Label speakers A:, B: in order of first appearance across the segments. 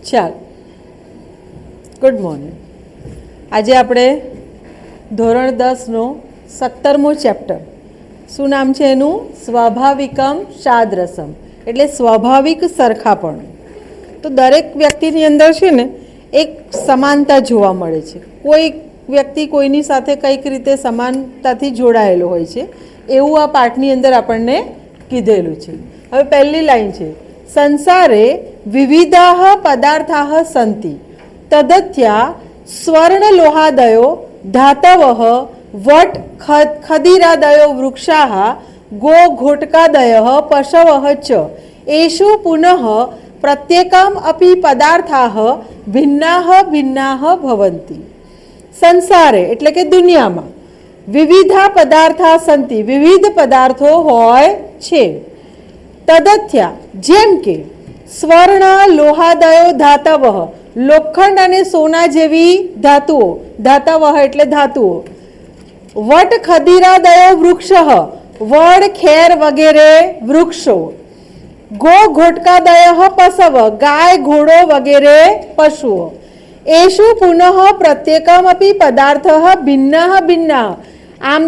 A: ચાલ, good morning. આજે આપણે ધોરણ 10નો 17મો ચેપ્ટર, શું નામ છે એનું? સ્વાભાવિકમ સાદૃશમ, એટલે સ્વાભાવિક સરખાપણું. તો દરેક વ્યક્તિની અંદર છે ને એક સમાનતા જોવા મળે છે. કોઈ વ્યક્તિ કોઈની સાથે કંઈક રીતે સમાનતાથી જોડાયેલો હોય છે, એવું આ પાઠની અંદર આપણને કીધેલું છે. હવે પહેલી લાઈન છે, સંસારે વિવિધાઃ પદાર્થાઃ સંતિ તદથ્યા સ્વર્ણલોહાદયો ધાતવઃ વટ ખદિરાદયો વૃક્ષાઃ ગો ઘોટકાદયઃ પશવઃ ચ એષુ પુનઃ પ્રત્યેકમ અપી પદાર્થાઃ ભિન્નાઃ ભિન્નાઃ ભવન્તિ. સંસારે એટલે કે દુનિયામાં વિવિધા પદાર્થા સંતિ, વિવિધ પદાર્થો હોય છે. તદથ્યા જેમ કે સ્વર્ણ લોહાદયો ધાતવ, લોખંડ અને સોના જેવી ધાતુઓ, ધાતવ એટલે ધાતુઓ. વટ ખદિરાદયો વૃક્ષ, વડ ખેર વગેરે વૃક્ષો. ગો ઘોટકાદય પશવ, ગાય ઘોડો વગેરે પશુઓ. એષુ પુનઃ પ્રત્યેકમ અપી પદાર્થ ભિન્ન ભિન્ન, આમ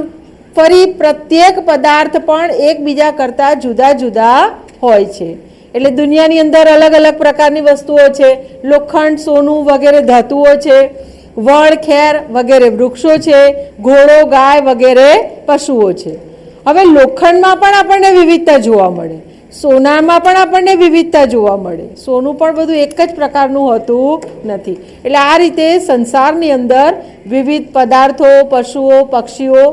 A: ફરી પ્રત્યેક પદાર્થ પણ એકબીજા કરતાં જુદા જુદા હોય છે. એટલે દુનિયાની અંદર અલગ અલગ પ્રકારની વસ્તુઓ છે. લોખંડ, સોનું વગેરે ધાતુઓ છે, વડ ખેર વગેરે વૃક્ષો છે, ઘોડો ગાય વગેરે પશુઓ છે. હવે લોખંડમાં પણ આપણને વિવિધતા જોવા મળે, સોનામાં પણ આપણને વિવિધતા જોવા મળે. સોનું પણ બધું એક જ પ્રકારનું હોતું નથી. એટલે આ રીતે સંસારની અંદર વિવિધ પદાર્થો, પશુઓ, પક્ષીઓ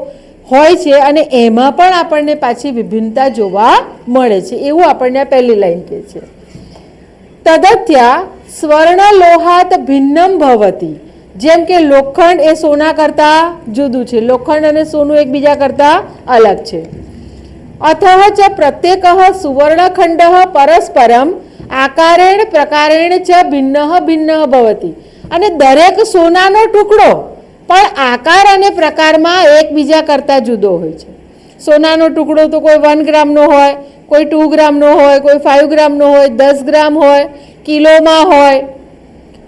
A: હોય છે અને એમાં પણ આપણને પાછી વિભિન્નતા જોવા મળે છે, એવું આપણને પહેલી લાઈન કહે છે. તદથ્યા સ્વર્ણ લોહાત ભિન્નમ ભવતી, જેમ કે લોખંડ એ સોના કરતાં જુદું છે, લોખંડ અને સોનું એકબીજા કરતાં અલગ છે. અથઃ ચ પ્રત્યેક સુવર્ણખંડ પરસ્પરમ આકારેણ પ્રકારેણ ચ ભિન્ન ભિન્ન ભવતી, અને દરેક સોનાનો ટુકડો પણ આકાર અને પ્રકારમાં એકબીજા કરતાં જુદો હોય છે. સોનાનો ટુકડો તો કોઈ 1 ગ્રામનો હોય, કોઈ 2 ગ્રામનો હોય, કોઈ 5 ગ્રામનો હોય, 10 ગ્રામ હોય, કિલોમાં હોય.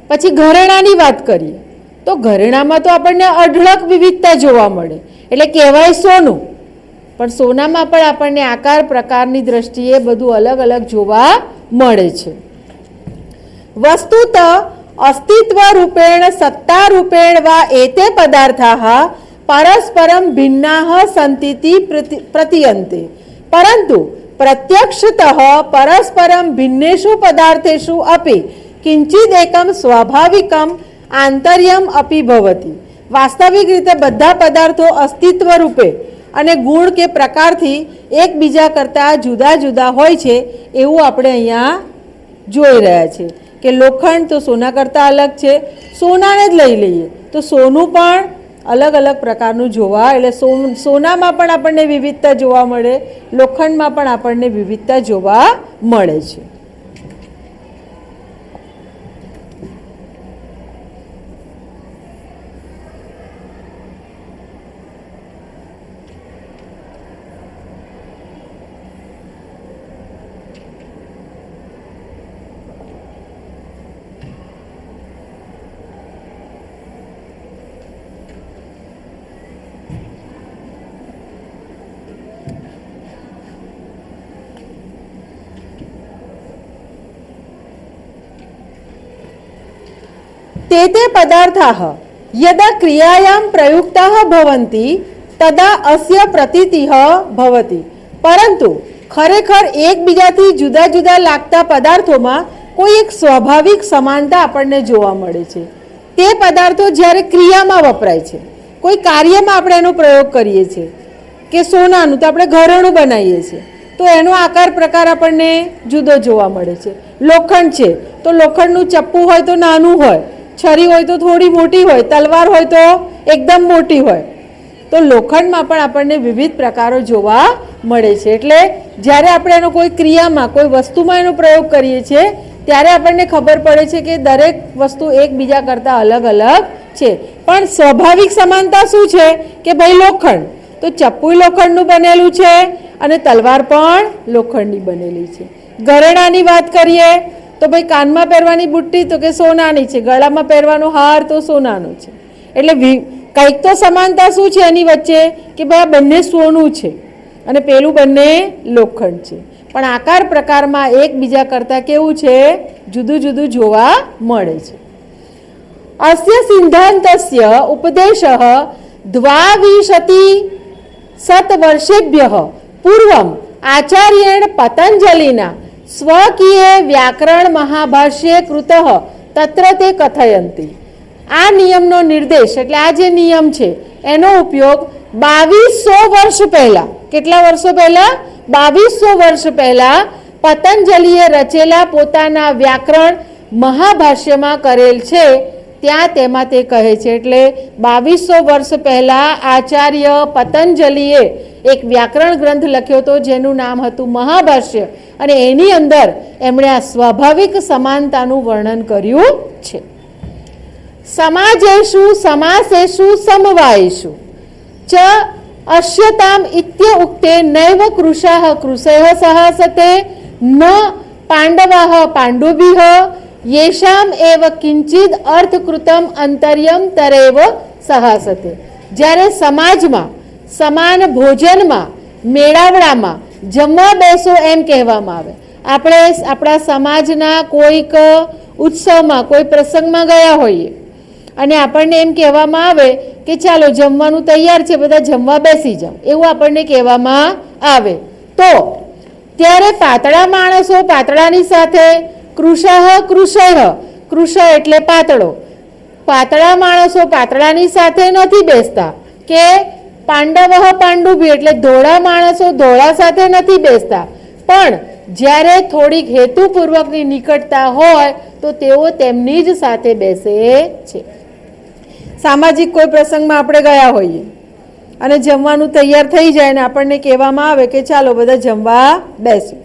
A: પછી ઘરેણાની વાત કરીએ તો ઘરેણામાં તો આપણને અઢળક વિવિધતા જોવા મળે, એટલે કહેવાય સોનું, પણ સોનામાં પણ આપણને આકાર પ્રકારની દ્રષ્ટિએ બધું અલગ અલગ જોવા મળે છે. વસ્તુત અસ્તિત્વ રૂપેણ સત્તા રૂપેણ વા એતે પદાર્થાઃ પરસ્પરમ ભિન્નાઃ સંતિતિ પ્રતીયન્તે, પરંતુ પ્રત્યક્ષતઃ પરસ્પરમ ભિન્નેષુ પદાર્થેષુ અપી કિંચિદ એકમ સ્વાભાવિકમ આંતર્યમ અપી ભવતી. વાસ્તવિક રીતે બધા પદાર્થો અસ્તિત્વ રૂપે અને ગુણ કે પ્રકારથી એકબીજા કરતાં જુદા જુદા હોય છે, એવું આપણે અહીંયા જોઈ રહ્યા છે. કે લોખંડ તો સોના કરતાં અલગ છે, સોનાને જ લઈ લઈએ તો સોનું પણ અલગ અલગ પ્રકારનું જોવા, એટલે સોનામાં પણ આપણને વિવિધતા જોવા મળે, લોખંડમાં પણ આપણને વિવિધતા જોવા મળે છે. તે તે પદાર્થાઃ યદા ક્રિયાયામ પ્રયુક્તાઃ ભવન્તિ તદા અસ્ય પ્રતીતિઃ ભવતિ. પરંતુ ખરેખર એકબીજાથી જુદા જુદા લાગતા પદાર્થોમાં કોઈ એક સ્વાભાવિક સમાનતા આપણને જોવા મળે છે. તે પદાર્થો જ્યારે ક્રિયામાં વપરાય છે, કોઈ કાર્યમાં આપણે એનો પ્રયોગ કરીએ છીએ, કે સોનાનું તો આપણે ઘરેણું બનાવીએ છીએ તો એનો આકાર પ્રકાર આપણને જુદો જોવા મળે છે. લોખંડ છે તો લોખંડનું ચપ્પુ હોય તો નાનું હોય, છરી હોય તો થોડી મોટી હોય, તલવાર હોય તો એકદમ મોટી હોય. તો લોખંડમાં પણ આપણને વિવિધ પ્રકારો જોવા મળે છે. એટલે જ્યારે આપણે એનો કોઈ ક્રિયામાં, કોઈ વસ્તુમાં એનો પ્રયોગ કરીએ છીએ ત્યારે આપણને ખબર પડે છે કે દરેક વસ્તુ એકબીજા કરતાં અલગ અલગ છે. પણ સ્વાભાવિક સમાનતા શું છે કે ભાઈ લોખંડ તો ચપ્પુ લોખંડનું બનેલું છે અને તલવાર પણ લોખંડની બનેલી છે. ઘરેણાની વાત કરીએ તો ભાઈ કાનમાં પહેરવાની બુટ્ટી તો કે સોનાની છે, ગળામાં પહેરવાનો હાર તો સોનાનો છે. એટલે કંઈક તો સમાનતા શું છે એની વચ્ચે કે ભાઈ આ બંને સોનું છે અને પેલું બંને લોખંડ છે, પણ આકાર પ્રકારમાં એકબીજા કરતાં કેવું છે, જુદું જુદું જોવા મળે છે. અસ્ય સિદ્ધાંતસ્ય ઉપદેશઃ દ્વાવિંશતિ શતવર્ષેભ્યઃ પૂર્વમ આચાર્યેણ પતંજલિના સ્વકીય વ્યાકરણ મહાભાષ્ય કૃતઃ તત્ર તે કથયંતિ. આ નિયમનો નિર્દેશ એટલે આ જે નિયમ છે એનો ઉપયોગ 2200 વર્ષ પહેલા, કેટલા વર્ષો પહેલા? 2200 વર્ષ પહેલા પતંજલિએ રચેલા પોતાના વ્યાકરણ મહાભાષ્યમાં કરેલ છે. ત્યાં તેમાં તે કહે છે, એટલે 2200 વર્ષ પહેલા આચાર્ય પતંજલિએ એક વ્યાકરણ ગ્રંથ લખ્યો હતો જેનું નામ હતું મહાભાષ્ય, અને એની અંદર એમણે આ સ્વાભાવિક સમાનતાનું વર્ણન કર્યું છે. સમાજેષુ સમાસેષુ સમવાયેષુ ચ અશ્યતામ ઇત્ય ઉક્તે નૈવ કૃશાઃ કૃષયઃ સહાસતે ન પાંડવાઃ પાંડુભિઃ યેષામ એવ કિંચિદ અર્થકૃતમ અંતર્યમ તરેવ સહાસતે. જ્યારે સમાજમાં સમાન ભોજનમાં મેળાવડામાં જમવા બેસો એમ કહેવામાં આવે, આપણે આપણા સમાજના કોઈક ઉત્સવમાં કોઈ પ્રસંગમાં ગયા હોઈએ અને આપણને એમ કહેવામાં આવે કે ચાલો જમવાનું તૈયાર છે, બધા જમવા બેસી જાઓ, એવું આપણને કહેવામાં આવે, તો ત્યારે પાતળા માણસો પાતળાની સાથે, કૃશાઃ કૃષયઃ, કૃષ એટલે પાતળો, પાતળા માણસો પાતળાની સાથે નથી બેસતા, કે પાંડવઃ પાંડુભિ એટલે ધોળા માણસો ધોળા સાથે નથી બેસતા, પણ જ્યારે થોડીક હેતુપૂર્વકની નિકટતા હોય તો તેઓ તેમની જ સાથે બેસે છે. સામાજિક કોઈ પ્રસંગમાં આપણે ગયા હોઈએ અને જમવાનું તૈયાર થઈ જાય ને આપણને કહેવામાં આવે કે ચાલો બધા જમવા બેસો,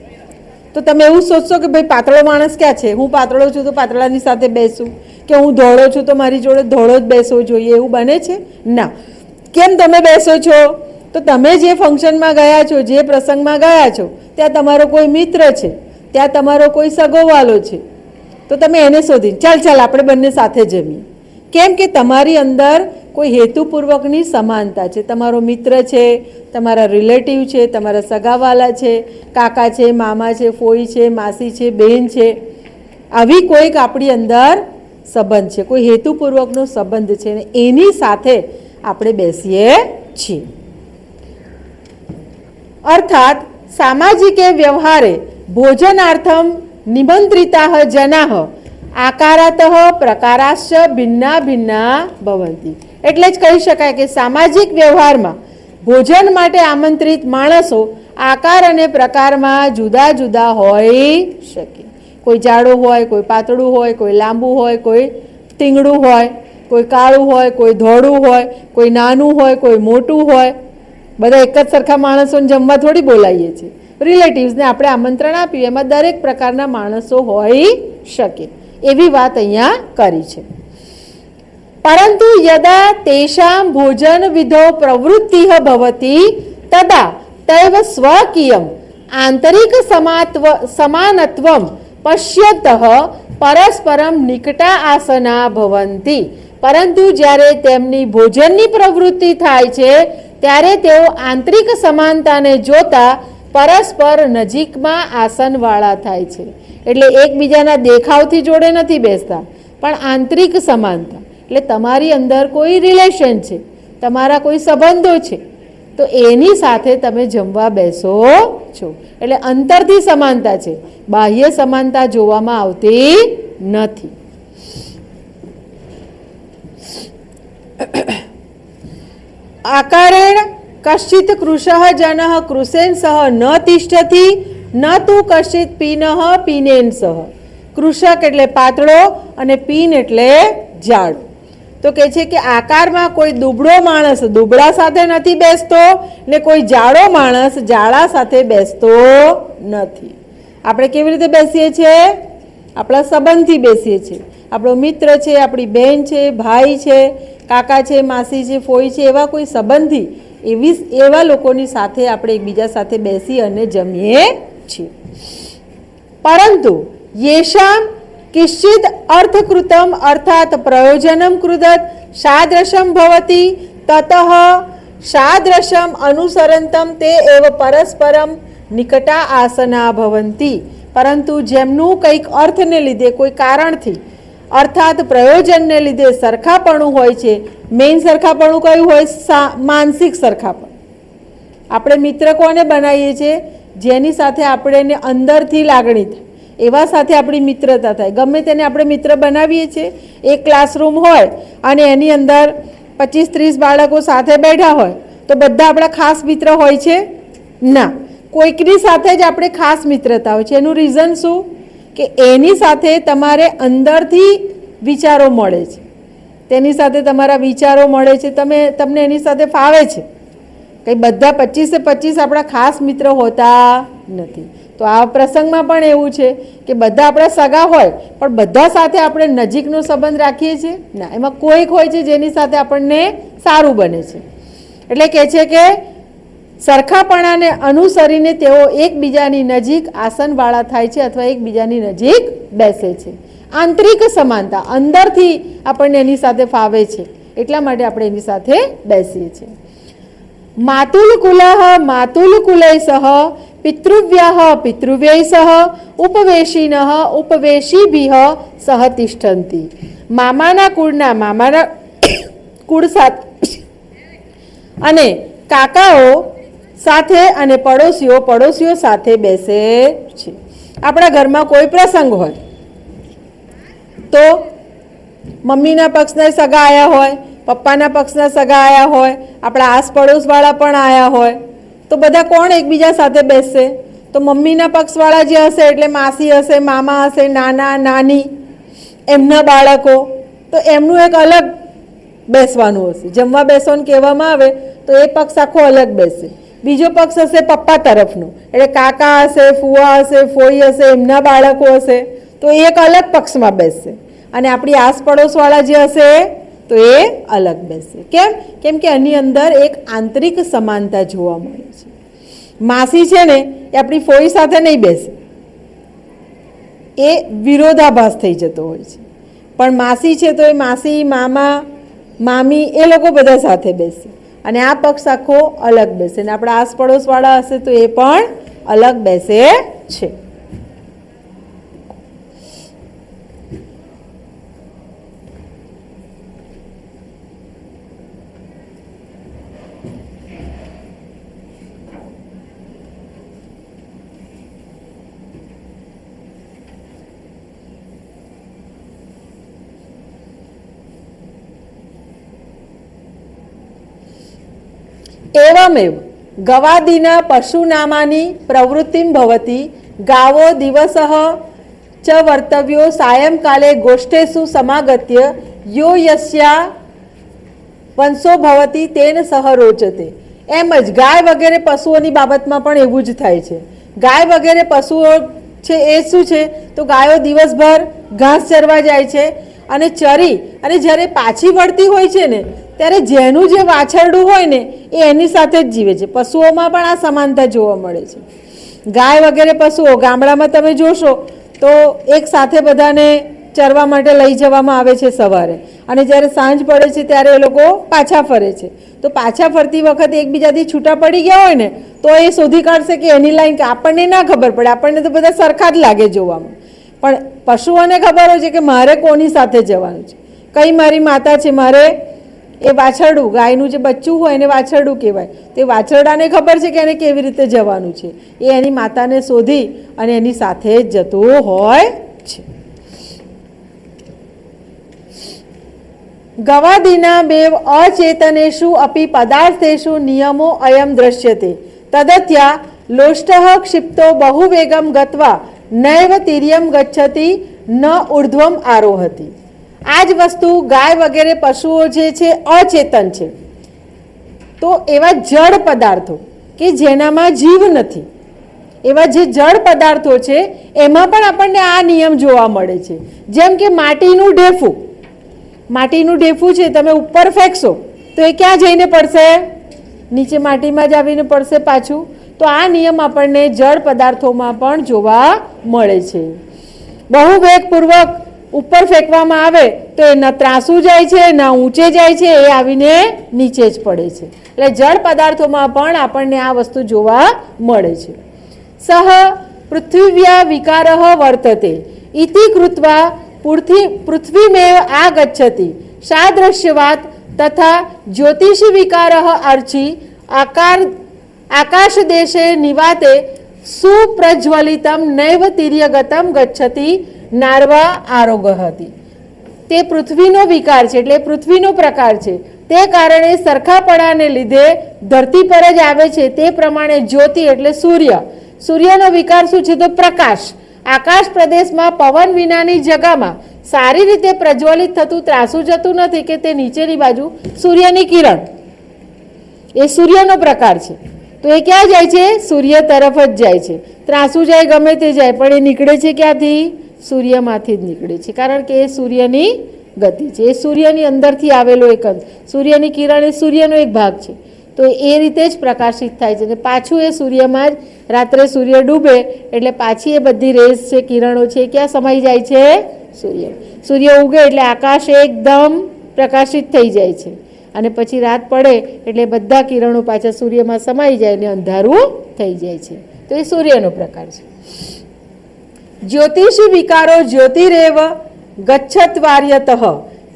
A: તો તમે એવું સોચશો કે ભાઈ પાતળો માણસ ક્યાં છે, હું પાતળો છું તો પાતળાની સાથે બેસું, કે હું ધોળો છું તો મારી જોડે ધોળો જ બેસવો જોઈએ, એવું બને છે ના. કેમ તમે બેસો છો? તો તમે જે ફંક્શનમાં ગયા છો, જે પ્રસંગમાં ગયા છો, ત્યાં તમારો કોઈ મિત્ર છે, ત્યાં તમારો કોઈ સગોવાલો છે, તો તમે એને શોધી ચાલ આપણે બંને સાથે જમીએ. કેમ કે તમારી અંદર કોઈ હેતુપૂર્વકની સમાનતા છે, તમારો મિત્ર છે, તમારા રિલેટિવ છે, તમારા સગાવાલા છે, કાકા છે, મામા છે, ફોઈ છે, માસી છે, બહેન છે, આવી કોઈક આપણી અંદર સંબંધ છે, કોઈ હેતુપૂર્વકનો સંબંધ છે ને એની સાથે આપણે બેસીએ છીએ. અર્થાત સામાજિકે વ્યવહારે ભોજનાર્થમ નિમંત્રિતાઃ જનાઃ આકારાતઃ પ્રકારાશ્ચ ભિન્ના ભિન્ના ભવંતિ. એટલે જ કહી શકાય કે સામાજિક વ્યવહારમાં ભોજન માટે આમંત્રિત માણસો આકાર અને પ્રકારમાં જુદા જુદા હોઈ શકે. કોઈ જાડો હોય, કોઈ પાતળું હોય, કોઈ લાંબુ હોય, કોઈ ટીંગડું હોય, કોઈ કાળું હોય, કોઈ ધોળું હોય, કોઈ નાનું હોય, કોઈ મોટું હોય. બધા એક જ સરખા માણસોને જમવા થોડી બોલાવીએ છીએ. રિલેટિવ્સને આપણે આમંત્રણ આપ્યું, એમાં દરેક પ્રકારના માણસો હોઈ શકે, એવી વાત અહીંયા કરી છે. પરંતુ યદા તેષાં ભોજન વિધો પ્રવૃત્તિઃ ભવતી તદા તૈવ સ્વકીયમ આંતરિક સમાનત્વમ પશ્યતઃ પરસ્પરમ નિકટા આસના ભવંતિ. પરંતુ જ્યારે તેમની ભોજનની પ્રવૃત્તિ થાય છે ત્યારે તેઓ આંતરિક સમાનતાને જોતા પરસ્પર નજીકમાં આસનવાળા થાય છે. એટલે એકબીજાના દેખાવથી જોડે નથી બેસતા, પણ આંતરિક સમાનતા એટલે તમારી અંદર કોઈ રિલેશન છે, તમારા કોઈ સંબંધો છે, તો એની સાથે તમે જમવા બેસો છો. એટલે અંતરથી સમાનતા છે, બાહ્ય સમાનતા જોવામાં આવતી નથી. આકારેણ કશ્ચિત કૃષઃ જનઃ કૃષેન સહ ન તિષ્ઠતિ ન તુ કશ્ચિત પીનઃ પીનેન સહ. કૃષક એટલે પાતળો અને પીન એટલે જાડો. તો કહે છે કે આકારમાં કોઈ દુબળો માણસ દુબળા સાથે નથી બેસતો ને કોઈ જાડો માણસ જાડા સાથે બેસતો નથી. આપણે કેવી રીતે બેસીએ છીએ? આપણા સંબંધથી બેસીએ છીએ. આપણો મિત્ર છે, આપણી બહેન છે, ભાઈ છે, કાકા છે, માસી છે, ફોઈ છે, એવા કોઈ સંબંધી એવા લોકોની સાથે આપણે એકબીજા સાથે બેસી અને જમીએ છીએ. પરંતુ येषां किश्चिद अर्थकृतम अर्थात प्रयोजनम कृदत सादृशम भवति ततः सादृशम अनुसरंतम ते एव परस्परम निकटा आसना भवन्ति. પરંતુ જેમનું કંઈક અર્થને લીધે કોઈ કારણથી અર્થાત પ્રયોજનને લીધે સરખાપણું હોય છે. મેઇન સરખાપણું કયું હોય? માનસિક સરખાપણું. આપણે મિત્ર કોને બનાવીએ છીએ? જેની સાથે આપણે અંદરથી લાગણી થાય એવા સાથે આપણી મિત્રતા થાય. ગમે તેને આપણે મિત્ર બનાવીએ છીએ. એક ક્લાસરૂમ હોય અને એની અંદર 25-30 બાળકો સાથે બેઠા હોય તો બધા આપણા ખાસ મિત્ર હોય છે? ના, કોઈકની સાથે જ આપણે ખાસ મિત્રતા હોય છે. એનું રીઝન શું? કે એની સાથે તમારે અંદરથી વિચારો મળે છે, તેની સાથે તમારા વિચારો મળે છે, તમને એની સાથે ફાવે છે. કંઈ બધા 25-25 આપણા ખાસ મિત્ર હોતા નથી. તો આ પ્રસંગમાં પણ એવું છે કે બધા આપણા સગા હોય પણ બધા સાથે આપણે નજીકનો સંબંધ રાખીએ છીએ? ના, એમાં કોઈક હોય છે જેની સાથે આપણને સારું બને છે. એટલે કહે છે કે સરખાપણાને અનુસરીને તેઓ એકબીજાની નજીક આસનવાળા થાય છે અથવા એકબીજાની નજીક બેસે છે. આંતરિક સમાનતા, અંદરથી આપણને એની સાથે ફાવે છે એટલા માટે આપણે એની સાથે બેસીએ છીએ. માતુલ કુલઃ માતુલ કુલૈઃ સહ પિતૃવ્યઃ પિતૃવ્યૈઃ સહ ઉપવેશિનઃ ઉપવેશીભિઃ સહ તિષ્ઠન્તિ. મામાના કુળના મામાના કુળ સાથે અને કાકાઓ સાથે અને પડોશીઓ સાથે બેસે છે. આપણા ઘરમાં કોઈ પ્રસંગ હોય તો મમ્મીના પક્ષના સગા આવ્યા હોય, પપ્પાના પક્ષના સગા આવ્યા હોય, આપણા આસપડોશવાળા પણ આવ્યા હોય તો બધા કોણ એકબીજા સાથે બેસશે? તો મમ્મીના પક્ષવાળા જે હશે એટલે માસી હશે, મામા હશે, નાના નાની, એમના બાળકો, તો એમનું એક અલગ બેસવાનું હશે. જમવા બેસવાનું કહેવામાં આવે તો એ પક્ષ આખો અલગ બેસે. બીજો પક્ષ હશે પપ્પા તરફનો એટલે કાકા હશે, ફુવા હશે, ફોઈ હશે, એમના બાળકો હશે તો એ એક અલગ પક્ષમાં બેસશે. અને આપણી આસપડોશવાળા જે હશે તો એ અલગ બેસશે. કેમ કે એની અંદર એક આંતરિક સમાનતા જોવા મળે છે. માસી છે ને એ આપણી ફોઈ સાથે નહીં બેસે, એ વિરોધાભાસ થઈ જતો હોય છે. પણ માસી છે તો એ માસી, મામા, મામી એ લોકો બધા સાથે બેસે અને આ પક્ષ આખો અલગ બેસે. અને આપણા આસપડોશવાળા હશે તો એ પણ અલગ બેસે છે. एवमेव गवादीना पशुनामानि प्रवृत्तिं भवति. गावो दिवसः च वर्तव्यो सायंकाले गोष्ठेषु समागत्य यो यस्या वंशो भवति तेन सह रोचते. एम ज गाय वगैरह पशुओनी बाबतमां पण एवुं ज थाय छे. गाय वगैरह पशुओ छे ए शुं छे तो गायो दिवसभर घास चरवा जाय छे અને ચરી અને જ્યારે પાછી વળતી હોય છે ને ત્યારે જેનું જે વાછરડું હોય ને એ એની સાથે જ જીવે છે. પશુઓમાં પણ આ સમાનતા જોવા મળે છે. ગાય વગેરે પશુઓ ગામડામાં તમે જોશો તો એક સાથે બધાને ચરવા માટે લઈ જવામાં આવે છે સવારે અને જ્યારે સાંજ પડે છે ત્યારે એ લોકો પાછા ફરે છે. તો પાછા ફરતી વખતે એકબીજાથી છૂટા પડી ગયા હોય ને તો એ શોધી કાઢશે કે એની લાઈન કે આપણને ના ખબર પડે, આપણને તો બધા સરખા જ લાગે જોવામાં. પણ પશુઓને ખબર હોય છે કે મારે કોની સાથે જવાનું છે, કઈ મારી માતા છે, મારે એ વાછરડું, ગાયનું જે બચ્ચું હોય એને વાછરડું કહેવાય, તે વાછરડાને ખબર છે કે એને કેવી રીતે જવાનું છે. એ એની માતાને શોધી અને એની સાથે જ જતું હોય છે. ગવાદીના બેવ અચેતનેષુ અપી પદાર્થેષુ નિયમો અયમ દ્રશ્યતે તદત્યા લોષ્ટઃ ક્ષિપ્તો બહુવેગમ ગત્વા નૈવ તિર્યમ ગચ્છતિ ન ઉર્ધ્વમ આરોહતિ. આ જ વસ્તુ ગાય વગેરે પશુઓ જે છે અચેતન છે. તો એવા જળ પદાર્થો કે જેનામાં જીવ નથી, એવા જે જળ પદાર્થો છે એમાં પણ આપણને આ નિયમ જોવા મળે છે. જેમ કે માટીનું ઢેફું, માટીનું ઢેફું છે તમે ઉપર ફેંકશો તો એ ક્યાં જઈને પડશે? નીચે માટીમાં જ આવીને પડશે પાછું. તો આ નિયમ આપણને જળ પદાર્થોમાં પણ જોવા મળે છે. બહુ વેગપૂર્વક ઉપર ફેંકવામાં આવે તો એ ન ત્રાસું જાય છે ન ઊંચે જાય છે, એ આવીને નીચે જ પડે છે. એટલે જળ પદાર્થોમાં પણ આપણને આ વસ્તુ જોવા મળે છે. સહ પૃથ્વ્યા વિકારઃ વર્તતે ઇતિ કૃત્વા પૃથ્વીમેવ આગચ્છતિ સાદૃશ્યવાત તથા જ્યોતિષી વિકારઃ અર્ચી આકાશ દેશે નિવાતે સુપ્રજ્વલિતમ નૈવ તિર્યગતમ ગચ્છતિ નાર્વા આરોગહતિ. તે પૃથ્વીનો વિકાર છે, એટલે પૃથ્વીનો પ્રકાર છે. તે કારણે સરખાપણાને લીધે ધરતી પર જ આવે છે. તે પ્રમાણે જ્યોતિ એટલે સૂર્યનો વિકાર શું છે? તો પ્રકાશ. આકાશ પ્રદેશમાં પવન વિનાની જગામાં સારી રીતે પ્રજ્વલિત થતું ત્રાસું જતું નથી કે તે નીચેની બાજુ સૂર્યની કિરણ, એ સૂર્યનો પ્રકાર છે. તો એ ક્યાં જાય છે? સૂર્ય તરફ જ જાય છે. ત્રાસું જાય ગમે તે જાય, પણ એ નીકળે છે ક્યાંથી? સૂર્યમાંથી જ નીકળે છે, કારણ કે એ સૂર્યની ગતિ છે. એ સૂર્યની અંદરથી આવેલો એક અંશ, સૂર્યની કિરણ એ સૂર્યનો એક ભાગ છે. તો એ રીતે જ પ્રકાશિત થાય છે. અને પાછું એ સૂર્યમાં જ રાત્રે સૂર્ય ડૂબે એટલે પાછી એ બધી રેસ છે, કિરણો છે, ક્યાં સમાઈ જાય છે? સૂર્ય ઉગે એટલે આકાશ એકદમ પ્રકાશિત થઈ જાય છે. અને પછી રાત પડે એટલે બધા કિરણો પાછા સૂર્યમાં સમાઈ જાય અને અંધારું થઈ જાય છે. તો એ સૂર્યનો પ્રકાર છે. જ્યોતિષી વિકારો જ્યોતિરેવ ગચ્છત્વાર્યતઃ.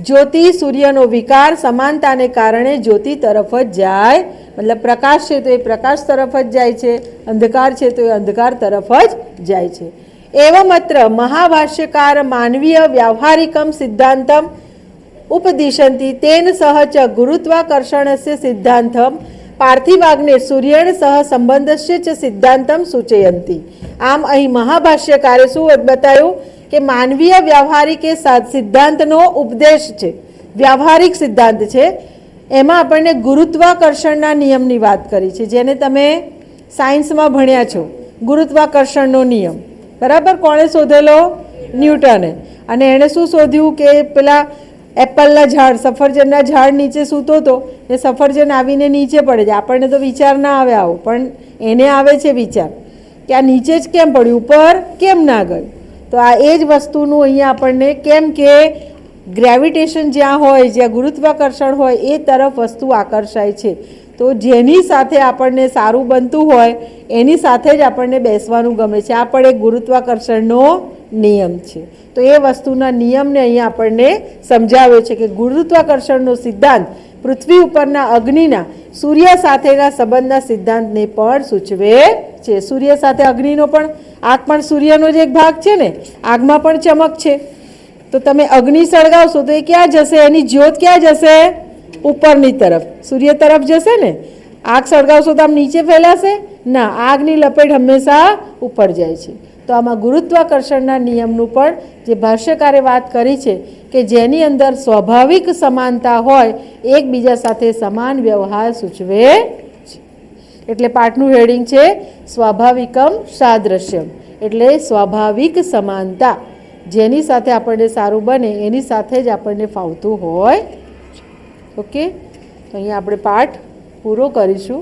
A: જ્યોતિ સૂર્યનો વિકાર સમાનતાને કારણે જ્યોતિ તરફ જ જાય, મતલબ પ્રકાશ છે તો એ પ્રકાશ તરફ જ જાય છે, અંધકાર છે તો એ અંધકાર તરફ જ જાય છે. એવમત્ર મહાભાષ્યકાર માનવીય વ્યવહારિકમ સિદ્ધાંતમ ઉપદિશંતિ તેન સહ ચ ગુરુત્વાકર્ષણસ્ય સિદ્ધાંતમ પાર્થિવાગ્ને સૂર્યેણ સહ સંબંધસ્ય ચ સિદ્ધાંતમ સૂચયંતિ. આમ અહીં મહાભાષ્યકારે શું બતાવ્યું કે માનવીય વ્યવહારિક એ સિદ્ધાંતનો ઉપદેશ છે, વ્યવહારિક સિદ્ધાંત છે. એમાં આપણને ગુરુત્વાકર્ષણના નિયમની વાત કરી છે, જેને તમે સાયન્સમાં ભણ્યા છો. ગુરુત્વાકર્ષણનો નિયમ બરાબર કોણે શોધેલો? ન્યૂટને. અને એણે શું શોધ્યું કે પેલા એપલના ઝાડ, સફરજનના ઝાડ નીચે સૂતો હતો, એ સફરજન આવીને નીચે પડે છે. આપણને તો વિચાર ના આવે આવો, પણ એને આવે છે વિચાર કે આ નીચે જ કેમ પડ્યું, ઉપર કેમ ના ગયું. તો આ એ જ વસ્તુનું અહીંયા આપણને, કેમ કે ગ્રેવિટેશન જ્યાં હોય, જ્યાં ગુરુત્વાકર્ષણ હોય એ તરફ વસ્તુ આકર્ષાય છે. તો જેની સાથે આપણને સારું બનતું હોય એની સાથે જ આપણને બેસવાનું ગમે છે. આ પણ એક ગુરુત્વાકર્ષણનો નિયમ છે. તો એ વસ્તુના નિયમને અહીંયા આપણને સમજાવ્યો છે કે ગુરુત્વાકર્ષણનો સિદ્ધાંત પૃથ્વી ઉપરના અગ્નિના સૂર્ય સાથેના સંબંધના સિદ્ધાંતને પણ સૂચવે છે. સૂર્ય સાથે અગ્નિનો પણ, આગ પણ સૂર્યનો જ એક ભાગ છે ને, આગમાં પણ ચમક છે. તો તમે અગ્નિ સળગાવશો તો એ ક્યાં જશે? એની જ્યોત ક્યાં જશે? ઉપરની તરફ, સૂર્ય તરફ જશે ને. આગ સળગાવશો તો આમ નીચે ફેલાશે ના, આગની લપેટ હંમેશા ઉપર જાય છે. તો આમાં ગુરુત્વાકર્ષણના નિયમનું પણ જે ભાષ્યકારે વાત કરી છે કે જેની અંદર સ્વાભાવિક સમાનતા હોય, એકબીજા સાથે સમાન વ્યવહાર સૂચવે છે. એટલે પાઠનું હેડિંગ છે સ્વાભાવિકમ સાદૃશ્યમ, એટલે સ્વાભાવિક સમાનતા. જેની સાથે આપણને સારું બને એની સાથે જ આપણને ફાવતું હોય. ઓકે, તો અહીંયા આપણે પાઠ પૂરો કરીશું.